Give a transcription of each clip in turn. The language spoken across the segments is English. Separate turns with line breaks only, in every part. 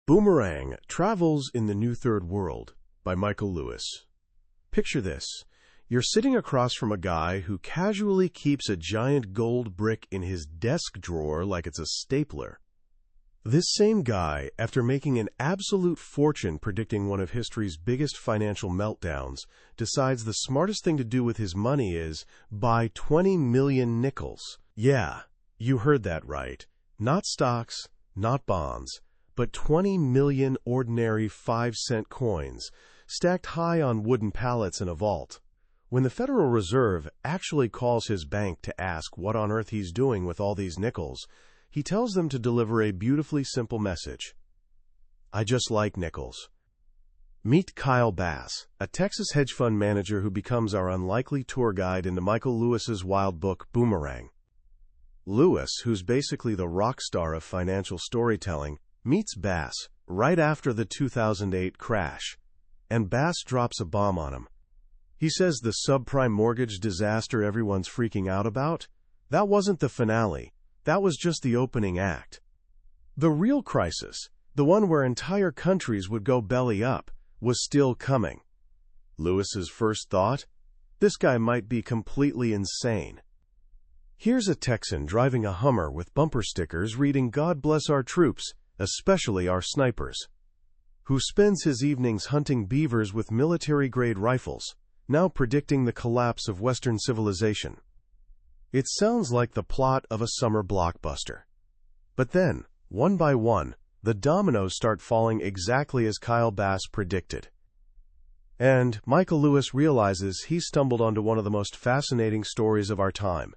Boomerang Travels in the New Third World by Michael Lewis. Picture this. You're sitting across from a guy who casually keeps a giant gold brick in his desk drawer like it's a stapler. This same guy, after making an absolute fortune predicting one of history's biggest financial meltdowns, decides the smartest thing to do with his money is buy 20 million nickels. Yeah, you heard that right. Not stocks, not bonds, but 20 million ordinary 5-cent coins, stacked high on wooden pallets in a vault. When the Federal Reserve actually calls his bank to ask what on earth he's doing with all these nickels, he tells them to deliver a beautifully simple message. I just like nickels. Meet Kyle Bass, a Texas hedge fund manager who becomes our unlikely tour guide into Michael Lewis's wild book, Boomerang. Lewis, who's basically the rock star of financial storytelling, meets Bass right after the 2008 crash, and Bass drops a bomb on him. He says the subprime mortgage disaster everyone's freaking out about, that wasn't the finale, that was just the opening act. The real crisis, the one where entire countries would go belly up, was still coming. Lewis's first thought? This guy might be completely insane. Here's a Texan driving a Hummer with bumper stickers reading "God bless our troops, especially our snipers," who spends his evenings hunting beavers with military-grade rifles, now predicting the collapse of Western civilization. It sounds like the plot of a summer blockbuster. But then, one by one, the dominoes start falling exactly as Kyle Bass predicted. And Michael Lewis realizes he's stumbled onto one of the most fascinating stories of our time.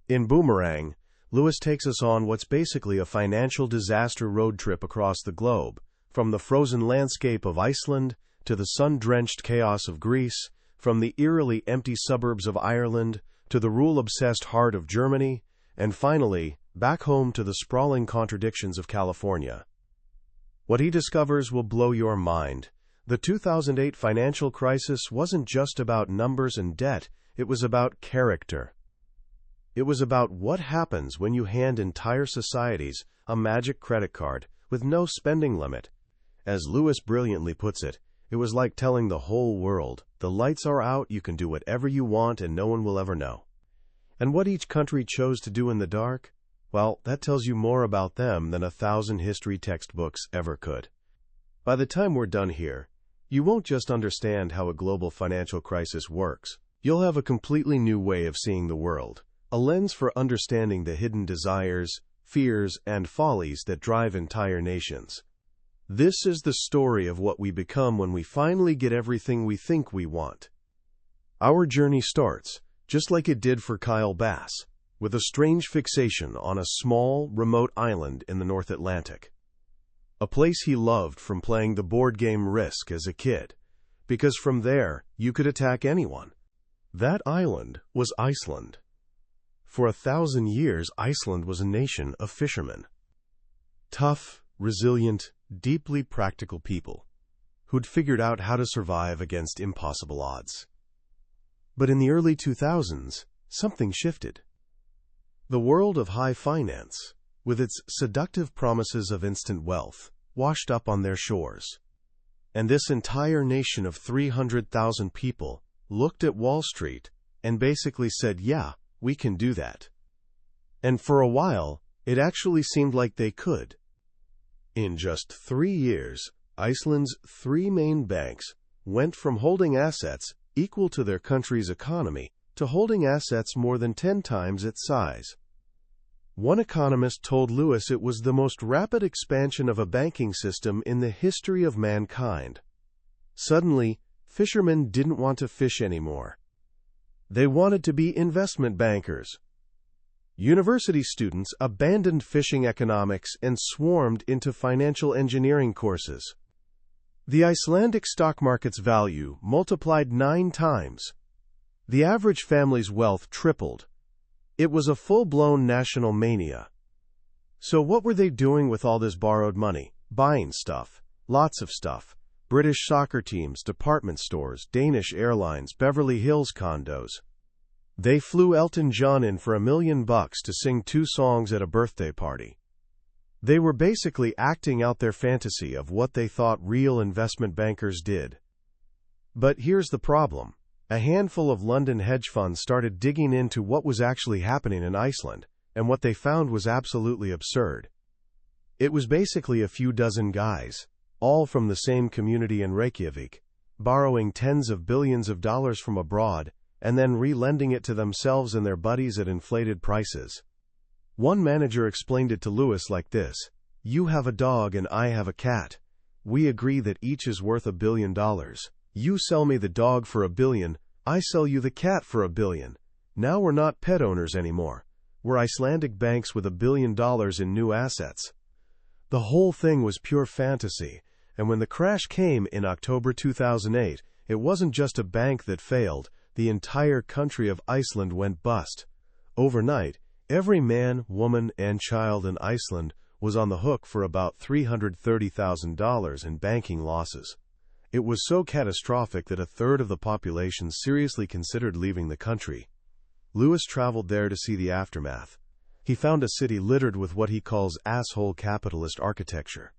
In Boomerang, Lewis takes us on what's basically a financial disaster road trip across the globe, from the frozen landscape of Iceland to the sun-drenched chaos of Greece, from the eerily empty suburbs of Ireland to the rule-obsessed heart of Germany, and finally, back home to the sprawling contradictions of California. What he discovers will blow your mind. The 2008 financial crisis wasn't just about numbers and debt, it was about character. It was about what happens when you hand entire societies a magic credit card with no spending limit. As Lewis brilliantly puts it, it was like telling the whole world, the lights are out, you can do whatever you want and no one will ever know. And what each country chose to do in the dark? Well, that tells you more about them than 1,000 history textbooks ever could. By the time we're done here, you won't just understand how a global financial crisis works. You'll have a completely new way of seeing the world. A lens for understanding the hidden desires, fears, and follies that drive entire nations. This is the story of what we become when we finally get everything we think we want. Our journey starts, just like it did for Kyle Bass, with a strange fixation on a small, remote island in the North Atlantic. A place he loved from playing the board game Risk as a kid, because from there you could attack anyone. That island was Iceland. For 1,000 years, Iceland was a nation of fishermen. Tough, resilient, deeply practical people who'd figured out how to survive against impossible odds. But in the early 2000s, something shifted. The world of high finance, with its seductive promises of instant wealth, washed up on their shores. And this entire nation of 300,000 people looked at Wall Street and basically said, yeah, we can do that. And for a while, it actually seemed like they could. In just 3 years, Iceland's 3 main banks went from holding assets equal to their country's economy to holding assets more than 10 times its size. One economist told Lewis it was the most rapid expansion of a banking system in the history of mankind. Suddenly, fishermen didn't want to fish anymore. They wanted to be investment bankers. University students abandoned fishing economics and swarmed into financial engineering courses. The Icelandic stock market's value multiplied 9 times. The average family's wealth tripled. It was a full-blown national mania. So what were they doing with all this borrowed money? Buying stuff. Lots of stuff. British soccer teams, department stores, Danish airlines, Beverly Hills condos. They flew Elton John in for $1 million to sing 2 songs at a birthday party. They were basically acting out their fantasy of what they thought real investment bankers did. But here's the problem. A handful of London hedge funds started digging into what was actually happening in Iceland, and what they found was absolutely absurd. It was basically a few dozen guys, all from the same community in Reykjavik, borrowing tens of billions of dollars from abroad, and then re-lending it to themselves and their buddies at inflated prices. One manager explained it to Lewis like this: "You have a dog and I have a cat. We agree that each is worth $1 billion. You sell me the dog for $1 billion, I sell you the cat for $1 billion. Now we're not pet owners anymore. We're Icelandic banks with $1 billion in new assets." The whole thing was pure fantasy, and when the crash came in October 2008, it wasn't just a bank that failed, the entire country of Iceland went bust. Overnight, every man, woman, and child in Iceland was on the hook for about $330,000 in banking losses. It was so catastrophic that a third of the population seriously considered leaving the country. Lewis traveled there to see the aftermath. He found a city littered with what he calls asshole capitalist architecture,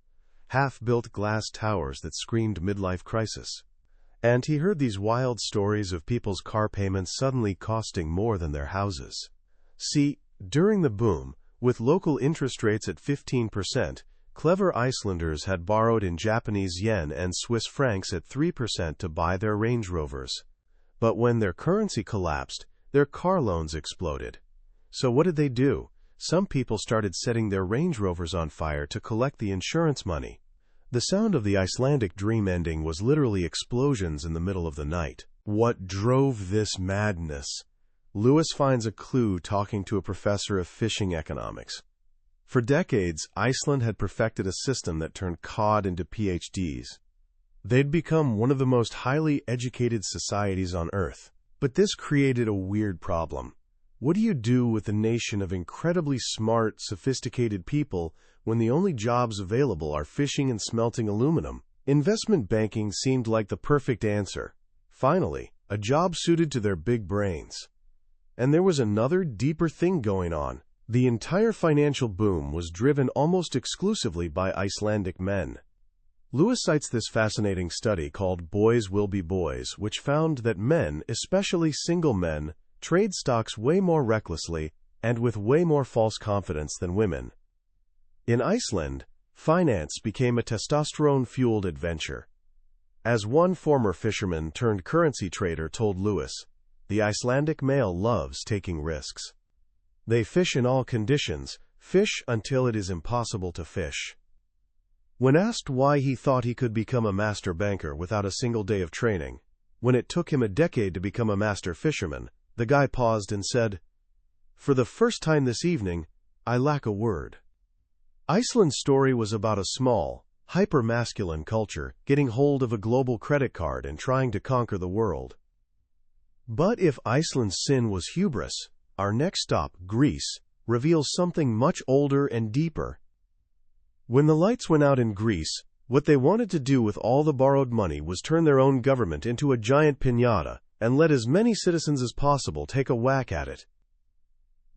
half-built glass towers that screamed midlife crisis. And he heard these wild stories of people's car payments suddenly costing more than their houses. See, during the boom, with local interest rates at 15%, clever Icelanders had borrowed in Japanese yen and Swiss francs at 3% to buy their Range Rovers. But when their currency collapsed, their car loans exploded. So what did they do? Some people started setting their Range Rovers on fire to collect the insurance money. The sound of the Icelandic dream ending was literally explosions in the middle of the night. What drove this madness? Lewis finds a clue talking to a professor of fishing economics. For decades, Iceland had perfected a system that turned cod into PhDs. They'd become one of the most highly educated societies on Earth. But this created a weird problem. What do you do with a nation of incredibly smart, sophisticated people when the only jobs available are fishing and smelting aluminum? Investment banking seemed like the perfect answer. Finally, a job suited to their big brains. And there was another, deeper thing going on. The entire financial boom was driven almost exclusively by Icelandic men. Lewis cites this fascinating study called Boys Will Be Boys, which found that men, especially single men, trade stocks way more recklessly and with way more false confidence than women. In Iceland, finance became a testosterone-fueled adventure. As one former fisherman turned currency trader told Lewis, the Icelandic male loves taking risks. They fish in all conditions, fish until it is impossible to fish. When asked why he thought he could become a master banker without a single day of training, when it took him a decade to become a master fisherman, the guy paused and said, "For the first time this evening, I lack a word." Iceland's story was about a small, hyper-masculine culture getting hold of a global credit card and trying to conquer the world. But if Iceland's sin was hubris, our next stop, Greece, reveals something much older and deeper. When the lights went out in Greece, what they wanted to do with all the borrowed money was turn their own government into a giant piñata and let as many citizens as possible take a whack at it.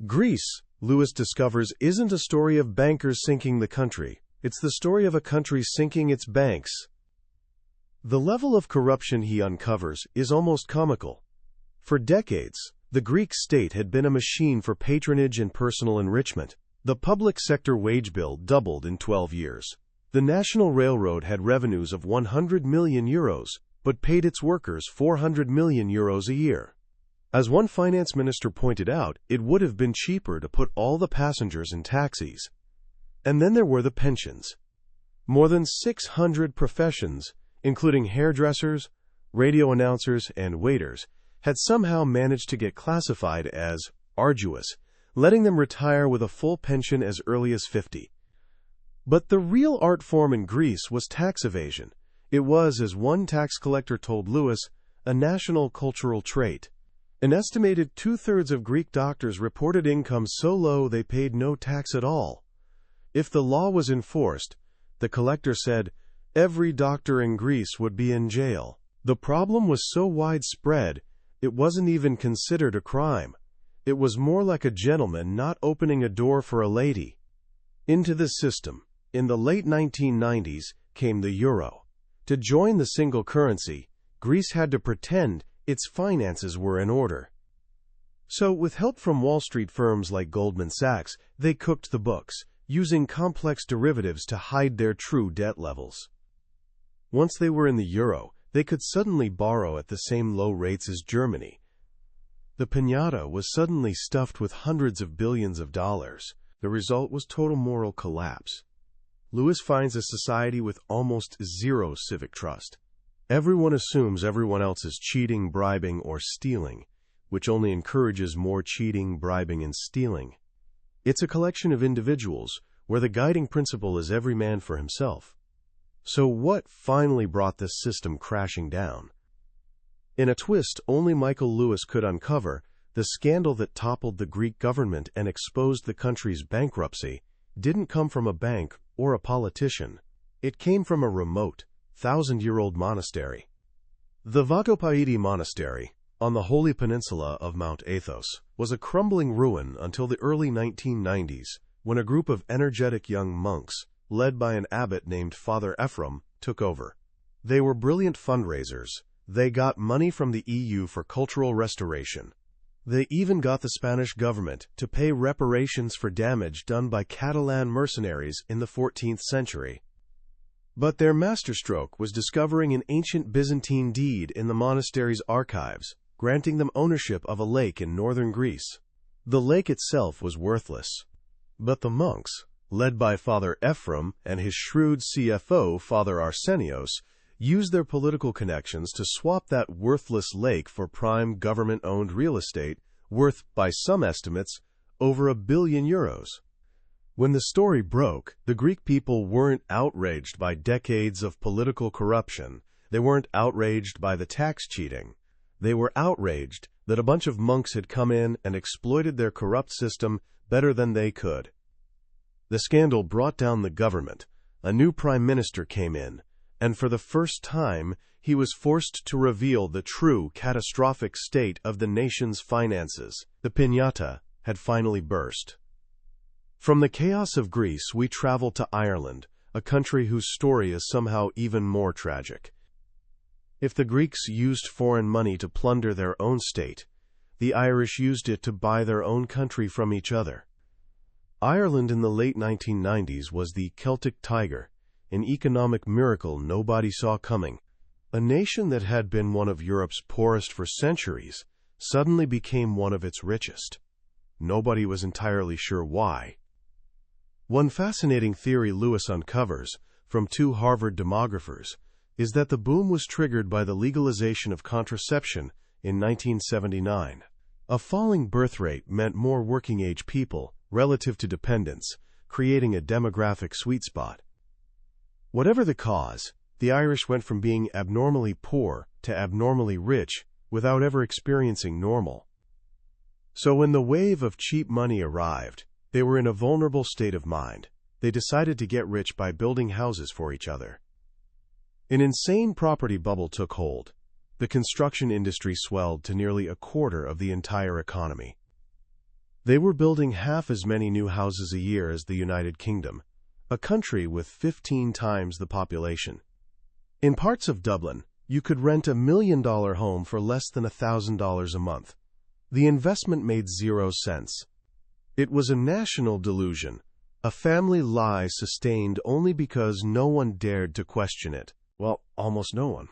Greece, Lewis discovers, isn't a story of bankers sinking the country. It's the story of a country sinking its banks. The level of corruption he uncovers is almost comical. For decades, the Greek state had been a machine for patronage and personal enrichment. The public sector wage bill doubled in 12 years. The National Railroad had revenues of €100 million, but paid its workers €400 million a year. As one finance minister pointed out, it would have been cheaper to put all the passengers in taxis. And then there were the pensions. More than 600 professions, including hairdressers, radio announcers, and waiters, had somehow managed to get classified as arduous, letting them retire with a full pension as early as 50. But the real art form in Greece was tax evasion. It was, as one tax collector told Lewis, a national cultural trait. An estimated two-thirds of Greek doctors reported income so low they paid no tax at all. If the law was enforced, the collector said, every doctor in Greece would be in jail. The problem was so widespread, it wasn't even considered a crime. It was more like a gentleman not opening a door for a lady. Into this system, in the late 1990s, came the euro. To join the single currency, Greece had to pretend its finances were in order. So, with help from Wall Street firms like Goldman Sachs, they cooked the books, using complex derivatives to hide their true debt levels. Once they were in the euro, they could suddenly borrow at the same low rates as Germany. The piñata was suddenly stuffed with hundreds of billions of dollars. The result was total moral collapse. Lewis finds a society with almost zero civic trust. Everyone assumes everyone else is cheating, bribing, or stealing, which only encourages more cheating, bribing, and stealing. It's a collection of individuals where the guiding principle is every man for himself. So what finally brought this system crashing down? In a twist only Michael Lewis could uncover, the scandal that toppled the Greek government and exposed the country's bankruptcy didn't come from a bank or a politician. It came from a remote, 1,000-year-old monastery. The Vagopaidi Monastery, on the holy peninsula of Mount Athos, was a crumbling ruin until the early 1990s, when a group of energetic young monks, led by an abbot named Father Ephraim, took over. They were brilliant fundraisers. They got money from the EU for cultural restoration. They even got the Spanish government to pay reparations for damage done by Catalan mercenaries in the 14th century. But their masterstroke was discovering an ancient Byzantine deed in the monastery's archives, granting them ownership of a lake in northern Greece. The lake itself was worthless. But the monks, led by Father Ephraim and his shrewd CFO, Father Arsenios, used their political connections to swap that worthless lake for prime government-owned real estate, worth, by some estimates, over €1 billion. When the story broke, the Greek people weren't outraged by decades of political corruption. They weren't outraged by the tax cheating. They were outraged that a bunch of monks had come in and exploited their corrupt system better than they could. The scandal brought down the government. A new prime minister came in, and for the first time, he was forced to reveal the true catastrophic state of the nation's finances. The piñata had finally burst. From the chaos of Greece, we travel to Ireland, a country whose story is somehow even more tragic. If the Greeks used foreign money to plunder their own state, the Irish used it to buy their own country from each other. Ireland in the late 1990s was the Celtic tiger, an economic miracle nobody saw coming. A nation that had been one of Europe's poorest for centuries suddenly became one of its richest. Nobody was entirely sure why. One fascinating theory Lewis uncovers from two Harvard demographers is that the boom was triggered by the legalization of contraception in 1979. A falling birth rate meant more working-age people relative to dependents, creating a demographic sweet spot. Whatever the cause, the Irish went from being abnormally poor to abnormally rich without ever experiencing normal. So when the wave of cheap money arrived, they were in a vulnerable state of mind. They decided to get rich by building houses for each other. An insane property bubble took hold. The construction industry swelled to nearly a quarter of the entire economy. They were building half as many new houses a year as the United Kingdom, a country with 15 times the population. In parts of Dublin, you could rent $1 million home for less than $1,000 a month. The investment made 0 cents. It was a national delusion, a family lie sustained only because no one dared to question it. Well, almost no one.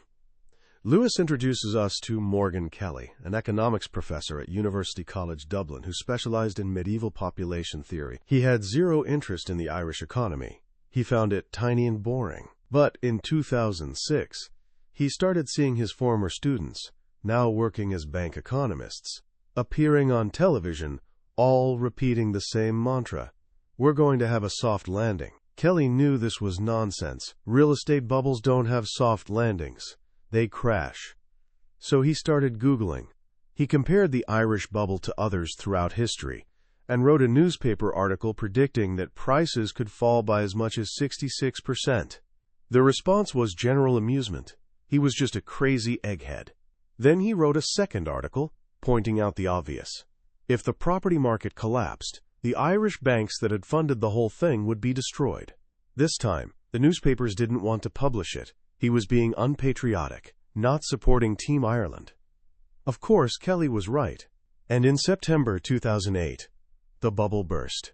Lewis introduces us to Morgan Kelly, an economics professor at University College Dublin who specialized in medieval population theory. He had zero interest in the Irish economy. He found it tiny and boring. But in 2006, he started seeing his former students, now working as bank economists, appearing on television, all repeating the same mantra: "We're going to have a soft landing." Kelly knew this was nonsense. Real estate bubbles don't have soft landings. They crash. So he started Googling. He compared the Irish bubble to others throughout history and wrote a newspaper article predicting that prices could fall by as much as 66%. The response was general amusement. He was just a crazy egghead. Then he wrote a second article, pointing out the obvious. If the property market collapsed, The Irish banks that had funded the whole thing would be destroyed. This time, the newspapers didn't want to publish it. He was being unpatriotic, not supporting Team Ireland. Of course, Kelly was right. And in September 2008, the bubble burst.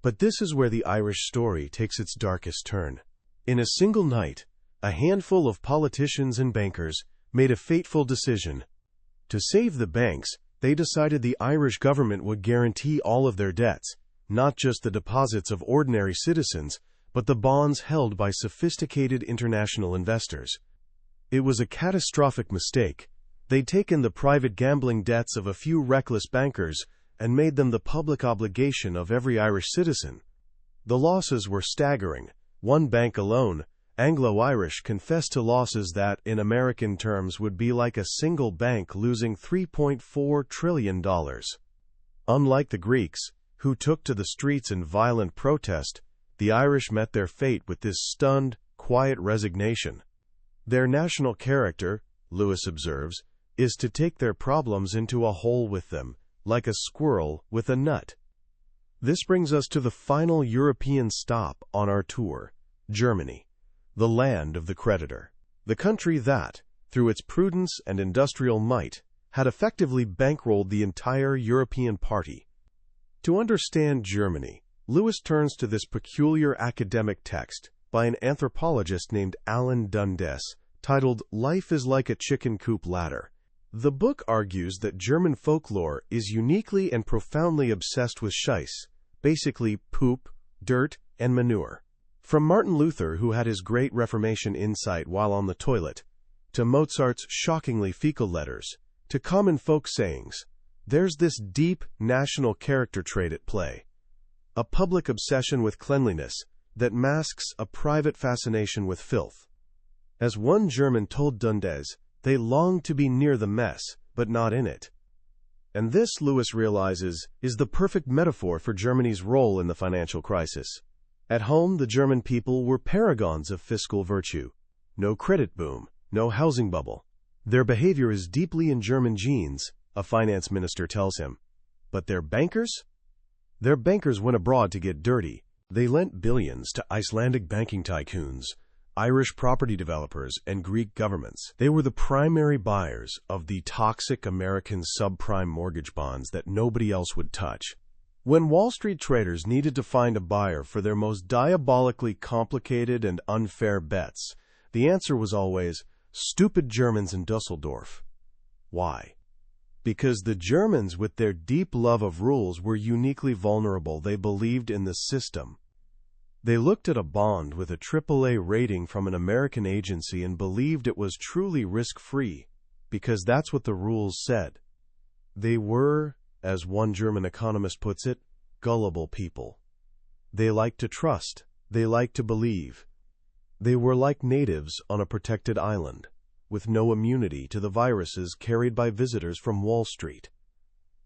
But this is where the Irish story takes its darkest turn. In a single night, a handful of politicians and bankers made a fateful decision. To save the banks, they decided the Irish government would guarantee all of their debts, not just the deposits of ordinary citizens, but the bonds held by sophisticated international investors. It was a catastrophic mistake. They'd taken the private gambling debts of a few reckless bankers and made them the public obligation of every Irish citizen. The losses were staggering. One bank alone, Anglo-Irish, confessed to losses that, in American terms, would be like a single bank losing $3.4 trillion. Unlike the Greeks, who took to the streets in violent protest, the Irish met their fate with this stunned, quiet resignation. Their national character, Lewis observes, is to take their problems into a hole with them, like a squirrel with a nut. This brings us to the final European stop on our tour, Germany, the land of the creditor. The country that, through its prudence and industrial might, had effectively bankrolled the entire European party. To understand Germany, Lewis turns to this peculiar academic text by an anthropologist named Alan Dundes, titled "Life is Like a Chicken Coop Ladder." The book argues that German folklore is uniquely and profoundly obsessed with scheiss, basically poop, dirt, and manure. From Martin Luther, who had his great Reformation insight while on the toilet, to Mozart's shockingly fecal letters, to common folk sayings, there's this deep national character trait at play. A public obsession with cleanliness that masks a private fascination with filth. As one German told Dundes, they long to be near the mess, but not in it. And this, Lewis realizes, is the perfect metaphor for Germany's role in the financial crisis. At home, the German people were paragons of fiscal virtue. No credit boom, no housing bubble. Their behavior is deeply in German genes, a finance minister tells him. But their bankers? Their bankers went abroad to get dirty. They lent billions to Icelandic banking tycoons, Irish property developers, and Greek governments. They were the primary buyers of the toxic American subprime mortgage bonds that nobody else would touch. When Wall Street traders needed to find a buyer for their most diabolically complicated and unfair bets, the answer was always, stupid Germans in Dusseldorf. Why? Because the Germans, with their deep love of rules, were uniquely vulnerable. They believed in the system. They looked at a bond with a AAA rating from an American agency and believed it was truly risk-free, because that's what the rules said. They were, as one German economist puts it, gullible people. They liked to trust. They liked to believe. They were like natives on a protected island, with no immunity to the viruses carried by visitors from Wall Street.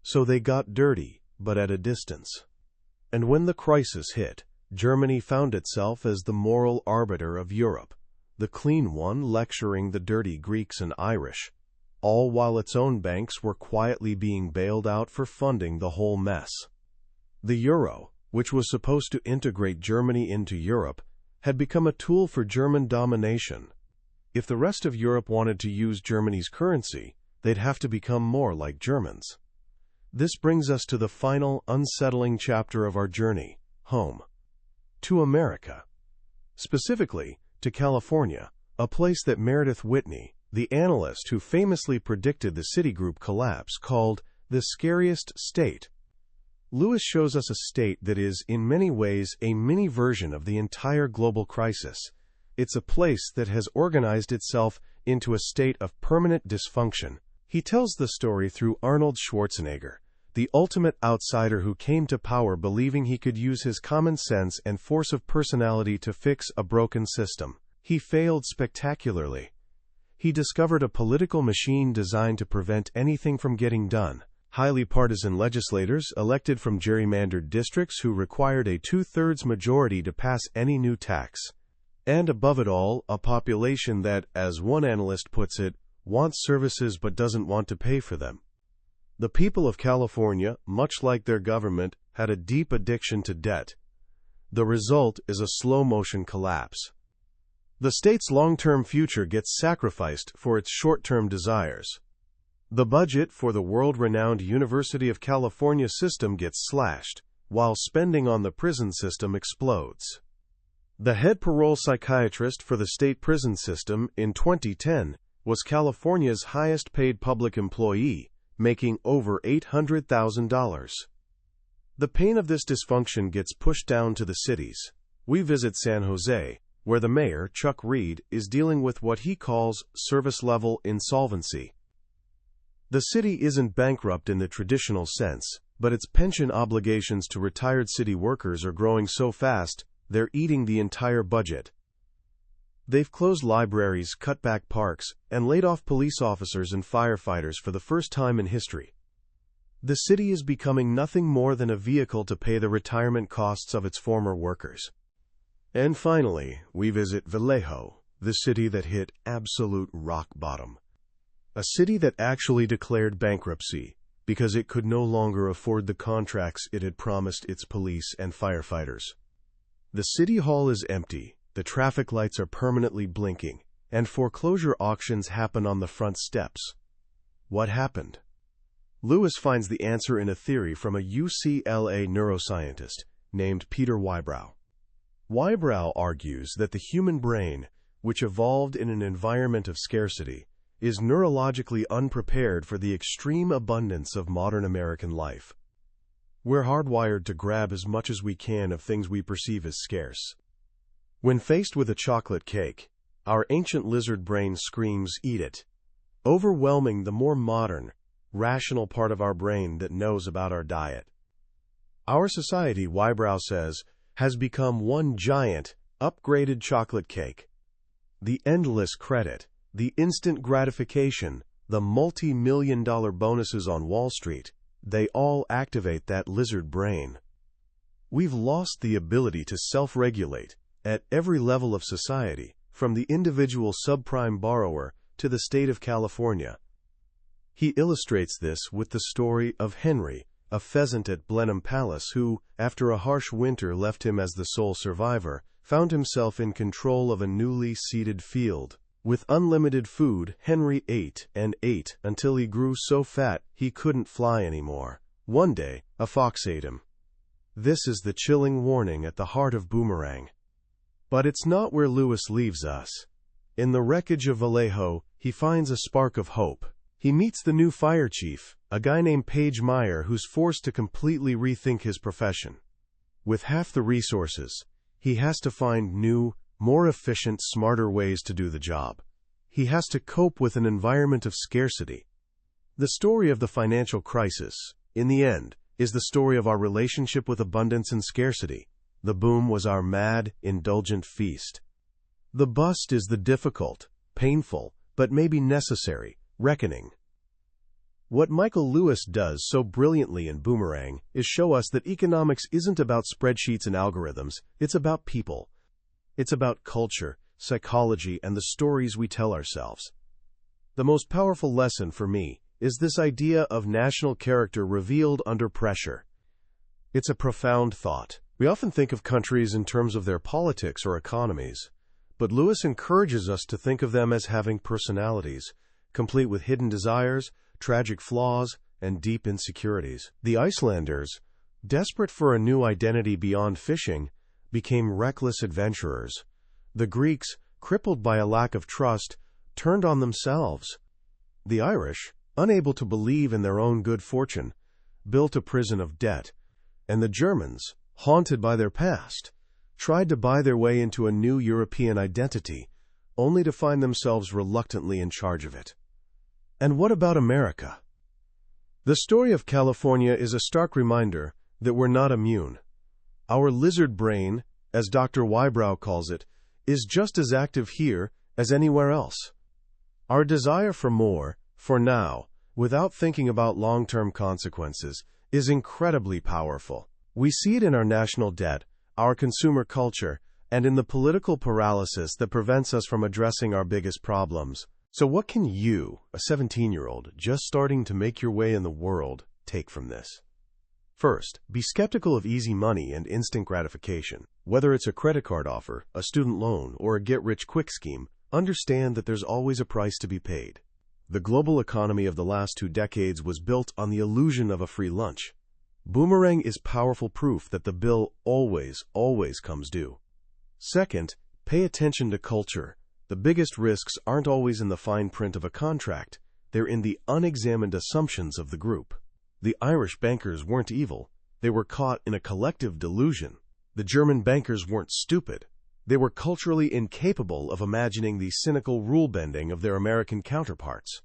So they got dirty, but at a distance. And when the crisis hit, Germany found itself as the moral arbiter of Europe, the clean one lecturing the dirty Greeks and Irish, all while its own banks were quietly being bailed out for funding the whole mess. The euro, which was supposed to integrate Germany into Europe, had become a tool for German domination. If the rest of Europe wanted to use Germany's currency, they'd have to become more like Germans. This brings us to the final unsettling chapter of our journey, home. To America. Specifically, to California, a place that Meredith Whitney, the analyst who famously predicted the Citigroup collapse, called the scariest state. Lewis shows us a state that is, in many ways, a mini version of the entire global crisis. It's a place that has organized itself into a state of permanent dysfunction. He tells the story through Arnold Schwarzenegger, the ultimate outsider who came to power believing he could use his common sense and force of personality to fix a broken system. He failed spectacularly. He discovered a political machine designed to prevent anything from getting done. Highly partisan legislators elected from gerrymandered districts who required a 2/3 majority to pass any new tax. And above it all, a population that, as one analyst puts it, wants services but doesn't want to pay for them. The people of California, much like their government, had a deep addiction to debt. The result is a slow-motion collapse. The state's long-term future gets sacrificed for its short-term desires. The budget for the world-renowned University of California system gets slashed, while spending on the prison system explodes. The head parole psychiatrist for the state prison system in 2010 was California's highest-paid public employee, making over $800,000. The pain of this dysfunction gets pushed down to the cities. We visit San Jose, where the mayor, Chuck Reed, is dealing with what he calls service-level insolvency. The city isn't bankrupt in the traditional sense, but its pension obligations to retired city workers are growing so fast, they're eating the entire budget. They've closed libraries, cut back parks, and laid off police officers and firefighters for the first time in history. The city is becoming nothing more than a vehicle to pay the retirement costs of its former workers. And finally, we visit Vallejo, the city that hit absolute rock bottom. A city that actually declared bankruptcy because it could no longer afford the contracts it had promised its police and firefighters. The city hall is empty, the traffic lights are permanently blinking, and foreclosure auctions happen on the front steps. What happened? Lewis finds the answer in a theory from a UCLA neuroscientist named Peter Whybrow. Whybrow argues that the human brain, which evolved in an environment of scarcity, is neurologically unprepared for the extreme abundance of modern American life. We're hardwired to grab as much as we can of things we perceive as scarce. When faced with a chocolate cake, our ancient lizard brain screams, "Eat it," overwhelming the more modern, rational part of our brain that knows about our diet. Our society, Whybrow says, has become one giant, upgraded chocolate cake. The endless credit, the instant gratification, the multi-million-dollar bonuses on Wall Street, they all activate that lizard brain. We've lost the ability to self-regulate at every level of society, from the individual subprime borrower to the state of California. He illustrates this with the story of Henry, a pheasant at Blenheim Palace who, after a harsh winter left him as the sole survivor, found himself in control of a newly seeded field. With unlimited food, Henry ate and ate until he grew so fat he couldn't fly anymore. One day, a fox ate him. This is the chilling warning at the heart of Boomerang. But it's not where Lewis leaves us. In the wreckage of Vallejo, he finds a spark of hope. He meets the new fire chief, a guy named Page Meyer who's forced to completely rethink his profession. With half the resources, he has to find new, more efficient, smarter ways to do the job. He has to cope with an environment of scarcity. The story of the financial crisis, in the end, is the story of our relationship with abundance and scarcity. The boom was our mad, indulgent feast. The bust is the difficult, painful, but maybe necessary, reckoning. What Michael Lewis does so brilliantly in Boomerang is show us that economics isn't about spreadsheets and algorithms, it's about people. It's about culture, psychology, and the stories we tell ourselves. The most powerful lesson for me is this idea of national character revealed under pressure. It's a profound thought. We often think of countries in terms of their politics or economies, but Lewis encourages us to think of them as having personalities, complete with hidden desires, tragic flaws, and deep insecurities. The Icelanders, desperate for a new identity beyond fishing, became reckless adventurers. The Greeks, crippled by a lack of trust, turned on themselves. The Irish, unable to believe in their own good fortune, built a prison of debt. And the Germans, haunted by their past, tried to buy their way into a new European identity, only to find themselves reluctantly in charge of it. And what about America? The story of California is a stark reminder that we're not immune. Our lizard brain, as Dr. Whybrow calls it, is just as active here as anywhere else. Our desire for more, for now, without thinking about long-term consequences, is incredibly powerful. We see it in our national debt, our consumer culture, and in the political paralysis that prevents us from addressing our biggest problems. So what can you, a 17-year-old just starting to make your way in the world, take from this? First, be skeptical of easy money and instant gratification. Whether it's a credit card offer, a student loan, or a get-rich-quick scheme, understand that there's always a price to be paid. The global economy of the last 2 decades was built on the illusion of a free lunch. Boomerang is powerful proof that the bill always comes due. Second, pay attention to culture. The biggest risks aren't always in the fine print of a contract. They're in the unexamined assumptions of the group. The Irish bankers weren't evil. They were caught in a collective delusion. The German bankers weren't stupid. They were culturally incapable of imagining the cynical rule-bending of their American counterparts.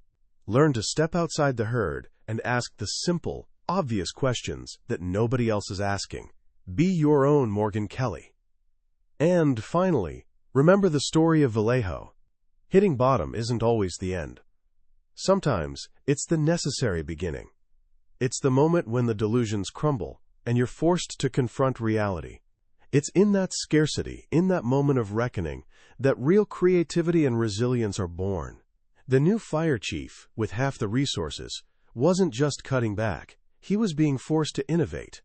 Learn to step outside the herd and ask the simple, obvious questions that nobody else is asking. Be your own Morgan Kelly. And finally, remember the story of Vallejo. Hitting bottom isn't always the end. Sometimes it's the necessary beginning. It's the moment when the delusions crumble and you're forced to confront reality. It's in that scarcity, in that moment of reckoning, that real creativity and resilience are born. The new fire chief, with half the resources, wasn't just cutting back. He was being forced to innovate.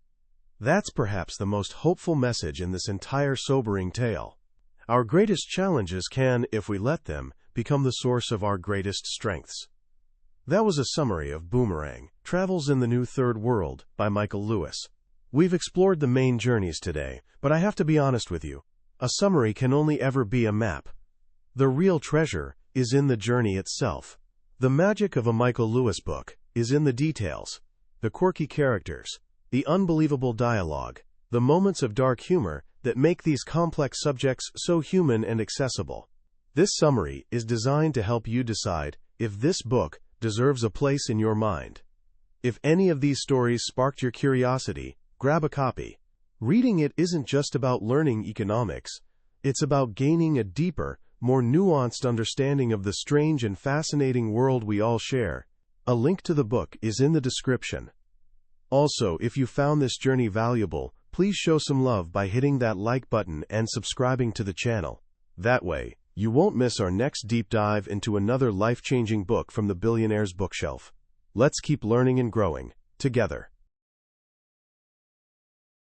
That's perhaps the most hopeful message in this entire sobering tale. Our greatest challenges can, if we let them, become the source of our greatest strengths. That was a summary of Boomerang, Travels in the New Third World by Michael Lewis. We've explored the main journeys today, but I have to be honest with you. A summary can only ever be a map. The real treasure is in the journey itself. The magic of a Michael Lewis book is in the details, the quirky characters, the unbelievable dialogue, the moments of dark humor that make these complex subjects so human and accessible. This summary is designed to help you decide if this book deserves a place in your mind. If any of these stories sparked your curiosity, grab a copy. Reading it isn't just about learning economics. It's about gaining a deeper, more nuanced understanding of the strange and fascinating world we all share. A link to the book is in the description. Also, if you found this journey valuable, please show some love by hitting that like button and subscribing to the channel. That way, you won't miss our next deep dive into another life-changing book from the billionaire's bookshelf. Let's keep learning and growing together.